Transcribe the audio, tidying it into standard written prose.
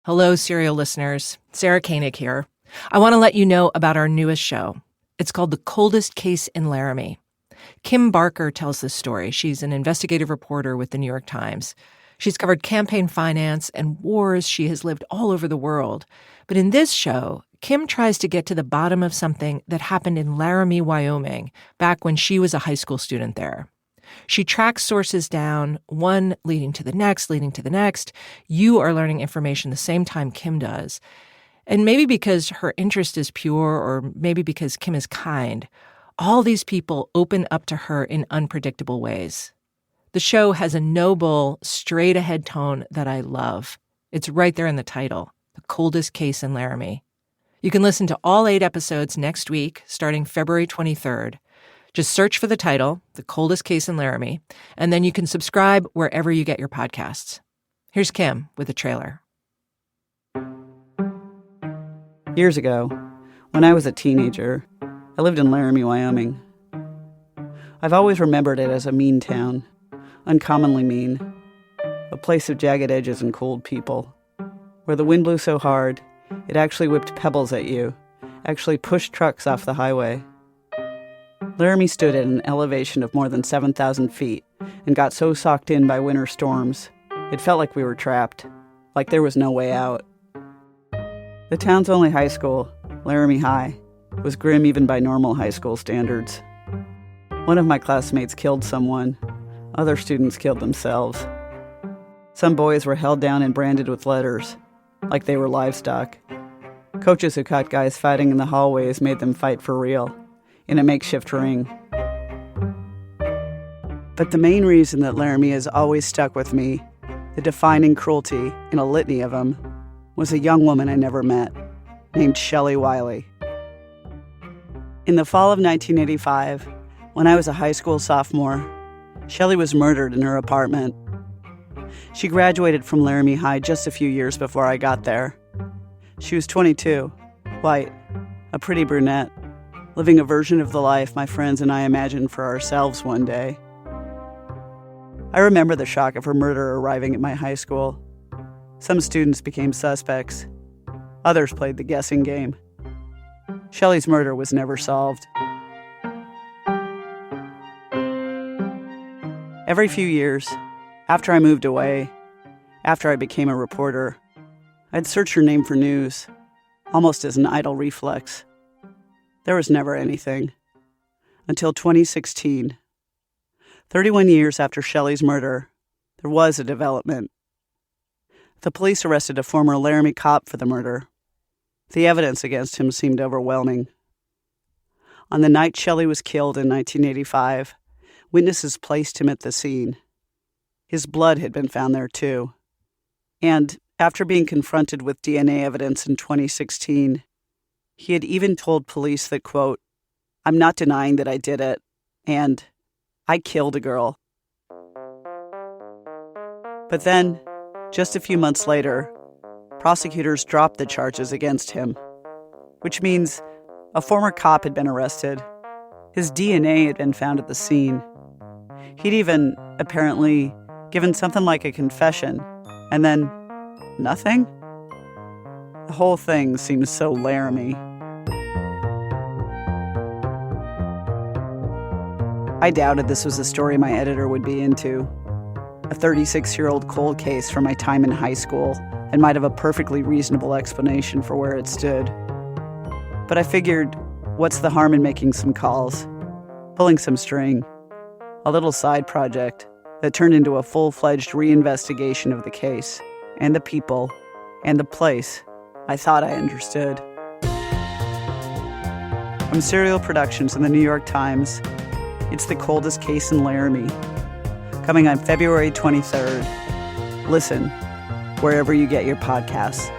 Hello, Serial listeners. Sarah Koenig here. I want to let you know about our newest show. It's called The Coldest Case in Laramie. Kim Barker tells this story. She's an investigative reporter with the New York Times. She's covered campaign finance and wars. She has lived all over the world. But in this show, Kim tries to get to the bottom of something that happened in Laramie, Wyoming, back when she was a high school student there. She tracks sources down, one leading to the next, leading to the next. You are learning information the same time Kim does. And maybe because her interest is pure, or maybe because Kim is kind, all these people open up to her in unpredictable ways. The show has a noble, straight-ahead tone that I love. It's right there in the title, The Coldest Case in Laramie. You can listen to all 8 episodes next week, starting February 23rd. Just search for the title, The Coldest Case in Laramie, and then you can subscribe wherever you get your podcasts. Here's Kim with a trailer. Years ago, when I was a teenager, I lived in Laramie, Wyoming. I've always remembered it as a mean town, uncommonly mean, a place of jagged edges and cold people, where the wind blew so hard, it actually whipped pebbles at you, actually pushed trucks off the highway. Laramie stood at an elevation of more than 7,000 feet and got so socked in by winter storms, it felt like we were trapped, like there was no way out. The town's only high school, Laramie High, was grim even by normal high school standards. One of my classmates killed someone. Other students killed themselves. Some boys were held down and branded with letters, like they were livestock. Coaches who caught guys fighting in the hallways made them fight for real, in a makeshift ring. But the main reason that Laramie has always stuck with me, the defining cruelty in a litany of them, was a young woman I never met, named Shelley Wiley. In the fall of 1985, when I was a high school sophomore, Shelley was murdered in her apartment. She graduated from Laramie High just a few years before I got there. She was 22, white, a pretty brunette, living a version of the life my friends and I imagined for ourselves one day. I remember the shock of her murder arriving at my high school. Some students became suspects. Others played the guessing game. Shelley's murder was never solved. Every few years, after I moved away, after I became a reporter, I'd search her name for news, almost as an idle reflex. There was never anything. Until 2016. 31 years after Shelley's murder, there was a development. The police arrested a former Laramie cop for the murder. The evidence against him seemed overwhelming. On the night Shelley was killed in 1985, witnesses placed him at the scene. His blood had been found there too. And after being confronted with DNA evidence in 2016, he had even told police that, quote, "I'm not denying that I did it," and "I killed a girl." But then, just a few months later, prosecutors dropped the charges against him, which means a former cop had been arrested. His DNA had been found at the scene. He'd even, apparently, given something like a confession, and then nothing? The whole thing seems so Laramie. I doubted this was a story my editor would be into. A 36-year-old cold case from my time in high school, and might have a perfectly reasonable explanation for where it stood. But I figured, what's the harm in making some calls, pulling some string, a little side project that turned into a full-fledged reinvestigation of the case, and the people, and the place I thought I understood. From Serial Productions and the New York Times, it's The Coldest Case in Laramie, coming on February 23rd. Listen wherever you get your podcasts.